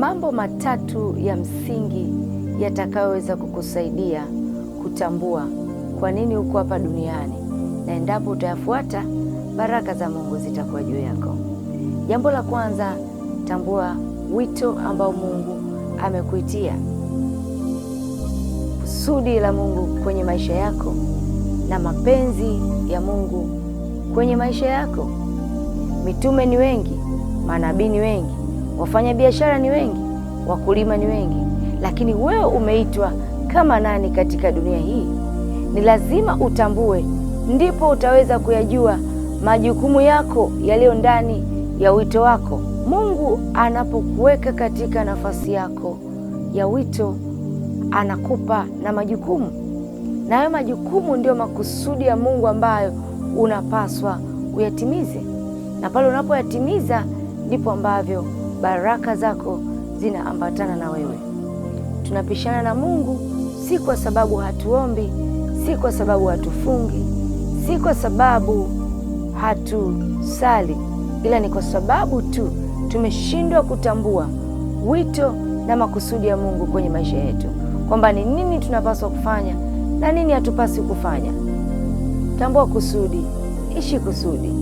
mambo matatu ya msingi yatakayoweza kukusaidia kutambua kwa nini uko hapa duniani, na endapo utayafuata, baraka za Mungu zitakuwa juu yako. Jambo la kwanza, tambua wito ambao Mungu amekuitia. Kusudi la Mungu kwenye maisha yako na mapenzi ya Mungu kwenye maisha yako. Mitume ni wengi, manabii ni wengi, wafanya biashara ni wengi, wakulima ni wengi, lakini wewe umeitwa kama nani katika dunia hii? Ni lazima utambue, ndipo utaweza kuyajua majukumu yako yaliyo ndani ya wito wako. Mungu anapokuweka katika nafasi yako ya wito, anakupa na majukumu, na hayo majukumu ndio makusudi ya Mungu ambayo unapaswa uyatimize, na pale unapoyatimiza ndipo ambavyo baraka zako zinaambatana na wewe. Tunapishana na Mungu si kwa sababu hatuombi, si kwa sababu hatufungi, si kwa sababu hatusali, ila ni kwa sababu tu tumeshindwa kutambua wito na makusudi ya Mungu kwenye maisha yetu, kwamba ni nini tunapaswa kufanya na nini hatupaswi kufanya. Tambua kusudi, ishi kusudi.